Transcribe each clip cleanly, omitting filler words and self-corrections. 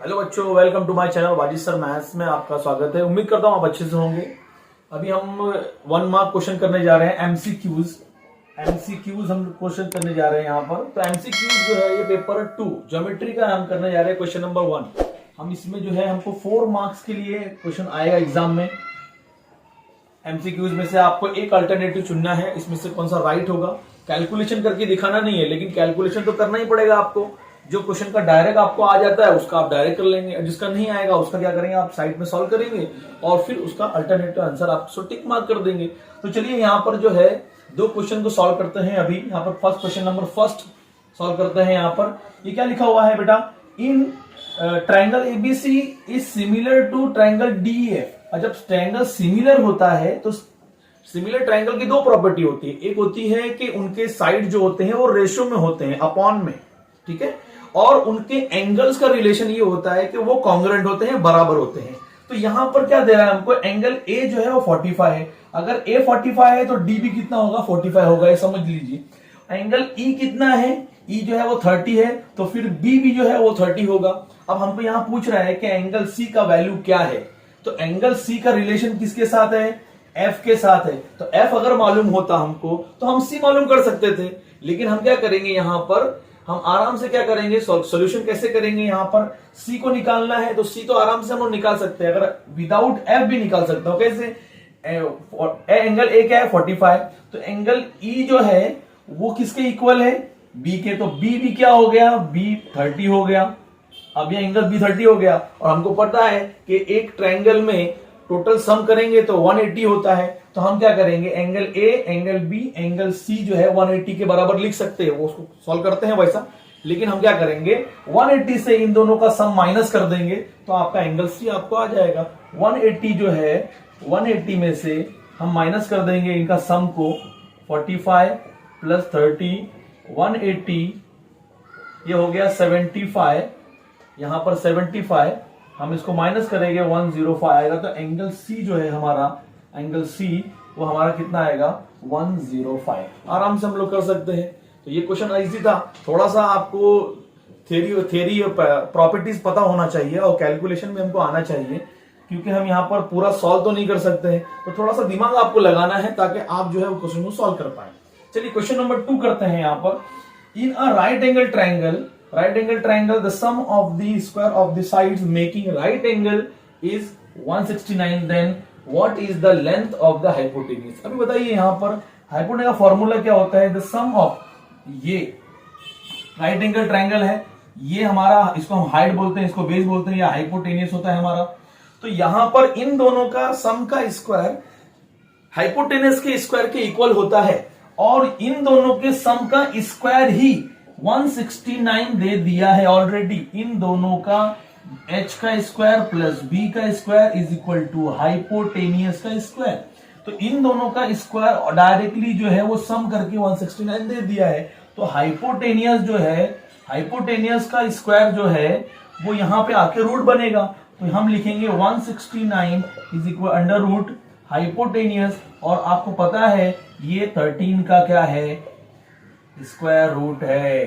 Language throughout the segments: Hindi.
हेलो बच्चों, welcome to my channel Wajid sir maths में आपका स्वागत है। उम्मीद करता हूँ आप अच्छे से होंगे। अभी हम 1 मार्क क्वेश्चन करने जा रहे हैं। एमसीक्यूज हम क्वेश्चन करने जा रहे हैं यहाँ पर। तो एमसीक्यूज जो है ये पेपर 2 ज्योमेट्री का हम करने जा रहे हैं। क्वेश्चन नंबर 1 हम इसमें जो है हमको 4 मार्क्स के लिए क्वेश्चन आएगा एग्जाम में। एमसीक्यूज में से आपको एक अल्टरनेटिव चुनना है, इसमें से कौन सा राइट होगा। कैलकुलेशन करके दिखाना नहीं है, लेकिन कैलकुलेशन तो करना ही पड़ेगा आपको। जो क्वेश्चन का डायरेक्ट आपको आ जाता है उसका आप डायरेक्ट कर लेंगे, और जिसका नहीं आएगा उसका क्या करेंगे, आप साइड में सॉल्व करेंगे और फिर उसका अल्टरनेटिव आंसर आप टिक मार्क कर देंगे। तो चलिए यहाँ पर जो है 2 क्वेश्चन को सॉल्व करते हैं। अभी यहाँ पर first question number first solve करते हैं। यहाँ पर ये क्या लिखा हुआ है बेटा, in triangle ABC is similar to triangle DEF. जब ट्राइंगल सिमिलर होता है तो सिमिलर ट्राइंगल की 2 प्रॉपर्टी होती है। एक होती है कि उनके साइड जो होते हैं वो रेशियो में होते हैं, अपॉन में, ठीक है। और उनके एंगल्स का रिलेशन ये होता है कि वो कॉन्ग्रुएंट होते हैं, बराबर होते हैं। तो यहां पर क्या दे रहा है हमको, एंगल ए जो है वो 45 है। अगर ए 45 है तो डी भी कितना होगा, 45 होगा, ये समझ लीजिए। एंगल ई कितना है, ई जो है वो 30 है, तो फिर बी भी जो है वो 30 होगा। अब हमको यहां पूछ रहा है कि एंगल सी का वैल्यू क्या है। तो एंगल सी का रिलेशन किसके साथ है, एफ के साथ है। तो एफ अगर मालूम होता हमको तो हम सी मालूम कर सकते थे, लेकिन हम क्या करेंगे, यहां पर हम आराम से क्या करेंगे, सॉल्यूशन कैसे करेंगे। यहां पर सी को निकालना है तो सी तो आराम से हम लोग निकाल सकते हैं, अगर विदाउट एफ भी निकाल सकते हो। कैसे, एंगल ए क्या है 45, तो एंगल ई जो है वो किसके इक्वल है, बी के। तो बी भी क्या हो गया, बी 30 हो गया। अब ये एंगल बी 30 हो गया, और हमको पता है कि एक ट्राइंगल में टोटल सम करेंगे तो 180 होता है। तो हम क्या करेंगे, angle A, angle B, angle C जो है 180 के बराबर लिख सकते हैं। वो उसको सॉल्व करते हैं वैसा, लेकिन हम क्या करेंगे, 180 से इन दोनों का सम माइनस कर देंगे तो आपका एंगल सी आपको आ जाएगा। 180 जो है 180 में से हम माइनस कर देंगे इनका सम को, 45 प्लस 30, 180, ये हो गया 75। यहां पर 75 हम इसको माइनस करेंगे, 105 आएगा। तो एंगल सी जो है हमारा, एंगल सी वो हमारा कितना आएगा, 105। आराम से हम लोग कर सकते हैं। तो ये क्वेश्चन इजी था। थोड़ा सा आपको थ्योरी प्रॉपर्टीज पता होना चाहिए और कैलकुलेशन में हमको आना चाहिए, क्योंकि हम यहाँ पर पूरा सॉल्व तो नहीं कर सकते हैं। तो थोड़ा सा दिमाग आपको लगाना है ताकि आप जो है वो क्वेश्चन को सॉल्व कर पाए। चलिए क्वेश्चन नंबर 2 करते हैं। यहाँ पर in a right angle triangle the sum of the square of the sides making right angle is 169, then what is the length of the hypotenuse। अभी बताइए यहाँ पर हाइपोटेन्यूज का फॉर्मूला क्या होता है, the sum of, ये राइट एंगल ट्राइंगल है, ये हमारा, इसको हम हाइट बोलते हैं, इसको बेस बोलते हैं, या हाइपोटेन्यूज होता है हमारा। तो यहां पर इन दोनों का सम का स्क्वायर हाइपोटेन्यूज के स्क्वायर के इक्वल होता है, और इन दोनों के सम का स्क्वायर ही 169 दे दिया है ऑलरेडी। इन दोनों का h का स्क्वायर प्लस b का square is equal to hypotenuse का स्क्वायर। तो इन दोनों का स्क्वायर डायरेक्टली जो है वो सम करके 169 दे दिया है। तो हाइपोटेनियस जो है, हाइपोटेनियस का स्क्वायर जो है वो यहां पे आके रूट बनेगा। तो हम लिखेंगे 169 is equal under root hypotenuse, और आपको पता है ये 13 का क्या है, स्क्वायर रूट है।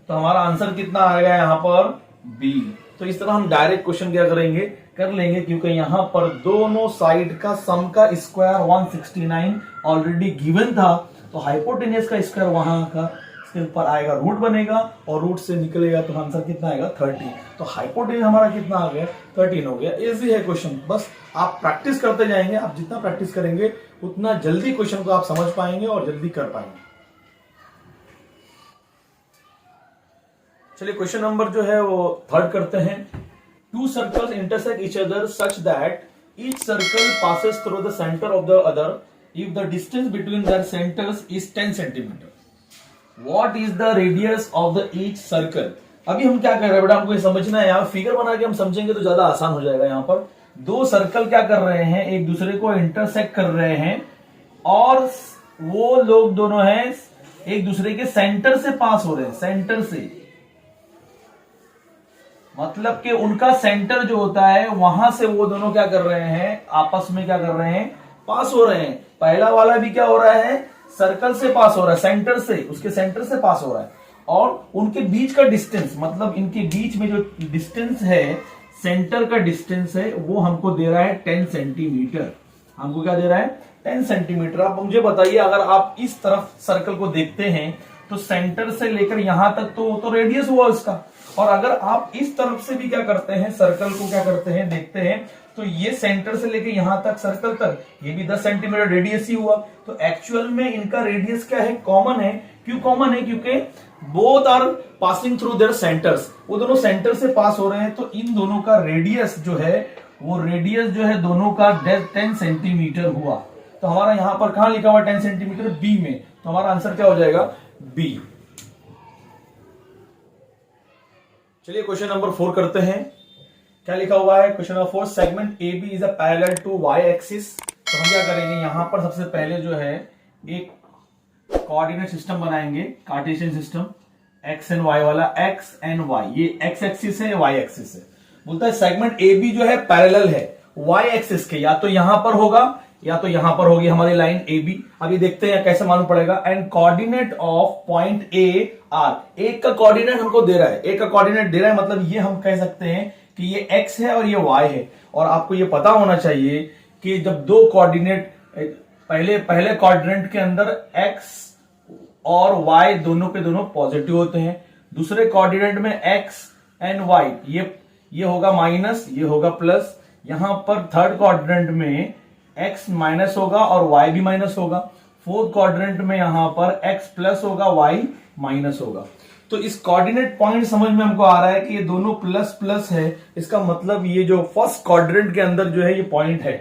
तो हमारा आंसर कितना आ गया यहाँ पर, बी। तो इस तरह हम डायरेक्ट क्वेश्चन क्या करेंगे, कर लेंगे, क्योंकि यहां पर दोनों साइड का सम का स्क्वायर 169 ऑलरेडी गिवन था। तो हाइपोटेनियस का स्क्वायर वहां का इसके ऊपर आएगा, रूट बनेगा, और रूट से निकलेगा तो आंसर कितना आएगा, 30। तो हाइपोटेनियस हमारा कितना आ गया, 13 हो गया। इजी है क्वेश्चन, बस आप प्रैक्टिस करते जाएंगे। आप जितना प्रैक्टिस करेंगे उतना जल्दी क्वेश्चन को आप समझ पाएंगे और जल्दी कर पाएंगे। चलिए क्वेश्चन नंबर जो है वो 3 करते हैं। 2 circles intersect each other such that each circle passes through the centre of the other if the distance between their centres is 10 centimetre. What is the radius of the each circle. अभी हम क्या कर रहे हैं बेटा, हमको ये समझना है। यहाँ फिगर बना के हम समझेंगे तो ज्यादा आसान हो जाएगा। यहाँ पर 2 सर्कल क्या कर रहे हैं, एक दूसरे को इंटरसेक्ट कर रहे हैं, और वो लोग दोनों हैं एक दूसरे के सेंटर से पास हो रहे हैं। सेंटर से मतलब कि उनका सेंटर जो होता है वहां से वो दोनों क्या कर रहे हैं, आपस में क्या कर रहे हैं, पास हो रहे हैं। पहला वाला भी क्या हो रहा है, सर्कल से पास हो रहा है, सेंटर से, उसके सेंटर से पास हो रहा है। और उनके बीच का डिस्टेंस, मतलब इनके बीच में जो डिस्टेंस है सेंटर का डिस्टेंस है वो हमको दे रहा है 10 सेंटीमीटर। हमको क्या दे रहा है? 10 सेंटीमीटर। आप मुझे बताइए, अगर आप इस तरफ सर्कल को देखते हैं तो सेंटर से लेकर यहां तक तो रेडियस हुआ उसका। और अगर आप इस तरफ से भी क्या करते हैं, सर्कल को क्या करते हैं, देखते हैं, तो ये सेंटर से लेकर यहां तक सर्कल तक ये भी 10 सेंटीमीटर रेडियस ही हुआ। तो एक्चुअल में इनका रेडियस क्या है? कॉमन है। क्यों कॉमन है? क्योंकि both are passing through their centres, वो दोनों सेंटर से पास हो रहे हैं। तो इन दोनों का रेडियस जो है, वो रेडियस जो है दोनों का 10 सेंटीमीटर हुआ। तो हमारा यहां पर कहां लिखा हुआ 10 सेंटीमीटर? बी में। तो हमारा आंसर क्या हो जाएगा? बी। चलिए क्वेश्चन नंबर 4 करते हैं। क्या लिखा हुआ है? Question number 4, segment A B is a parallel to Y axis. तो हम क्या करेंगे, यहां पर सबसे पहले जो है एक कोऑर्डिनेट सिस्टम बनाएंगे, Cartesian system, X and Y वाला। एक्स एंड वाई, ये एक्स एक्सिस है, वाई एक्सिस है। बोलता है सेगमेंट ए बी जो है पैरेलल है वाई एक्सिस के, या तो यहां पर होगा या तो यहां पर होगी हमारी लाइन ए बी। अब ये देखते हैं कैसे मालूम पड़ेगा। And coordinate of point A R, एक का कोऑर्डिनेट हमको दे रहा है, एक का कोऑर्डिनेट दे रहा है, मतलब ये हम कह सकते हैं कि ये एक्स है और ये वाई है। और आपको ये पता होना चाहिए कि जब दो कोऑर्डिनेट, पहले कोऑर्डिनेट के अंदर एक्स और वाई दोनों के दोनों पॉजिटिव होते हैं, दूसरे कोऑर्डिनेट में एक्स एंड वाई ये होगा माइनस, ये होगा प्लस। यहां पर थर्ड कोऑर्डिनेट में एक्स माइनस होगा और वाई भी माइनस होगा। फोर्थ क्वाड्रेंट में यहां पर एक्स प्लस होगा, वाई माइनस होगा। तो इस कोऑर्डिनेट पॉइंट समझ में हमको आ रहा है कि ये दोनों प्लस प्लस है। इसका मतलब ये जो फर्स्ट क्वाड्रेंट के अंदर जो है ये पॉइंट है।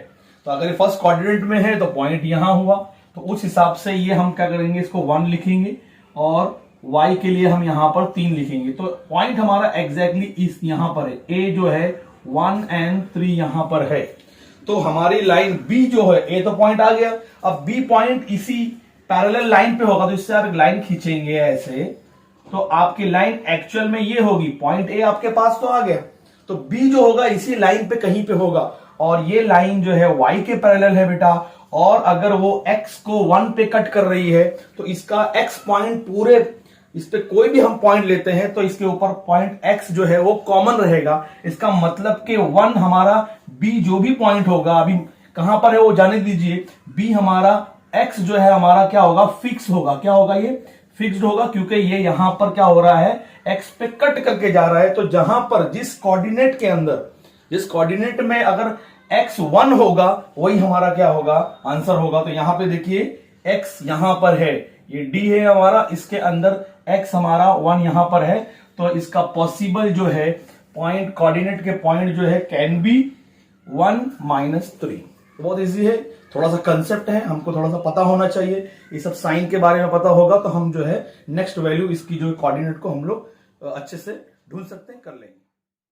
तो अगर ये फर्स्ट क्वाड्रेंट में है तो पॉइंट यहां हुआ। तो उस हिसाब से ये हम क्या करेंगे, इसको 1 लिखेंगे और y के लिए हम यहां पर 3 लिखेंगे। तो पॉइंट हमारा एग्जैक्टली इस यहां पर है। a जो है 1 and 3 यहां पर है। तो हमारी लाइन b जो है, a तो पॉइंट आ गया, अब b पॉइंट इसी पैरेलल लाइन पे होगा। तो इससे आप एक लाइन खींचेंगे ऐसे, तो आपकी लाइन एक्चुअल में ये होगी। पॉइंट a आपके पास तो आ गया, तो b जो होगा इसी लाइन पे कहीं पे होगा। और ये लाइन जो है y के पैरेलल है बेटा। और अगर वो x को 1 पे कट कर रही है तो इसका x पॉइंट पूरे, इस पे कोई भी हम पॉइंट लेते हैं तो इसके ऊपर पॉइंट x जो है वो कॉमन रहेगा। इसका मतलब कि 1 हमारा b जो भी पॉइंट होगा, अभी कहां पर है वो जाने दीजिए। b हमारा x जो है हमारा क्या होगा, फिक्स होगा। क्या होगा, ये फिक्स्ड होगा, क्योंकि ये यहां पर क्या हो रहा है, x पे कट करके जा रहा है। तो जहां पर जिस कोऑर्डिनेट के अंदर, जिस कोऑर्डिनेट में अगर x 1 होगा वही हमारा क्या होगा, आंसर होगा। तो यहां पे देखिए x यहां पर है, ये d है हमारा, इसके अंदर x हमारा 1 यहां पर है। तो इसका पॉसिबल जो है पॉइंट, कोऑर्डिनेट के पॉइंट जो है कैन बी 1 - 3। बहुत इजी है, थोड़ा सा कंसेप्ट है, हमको थोड़ा सा पता होना चाहिए। ये सब साइन के बारे में पता होगा तो हम जो है नेक्स्ट वैल्यू इसकी जो कोऑर्डिनेट को हम लोग अच्छे से ढूंढ सकते हैं, कर लेंगे।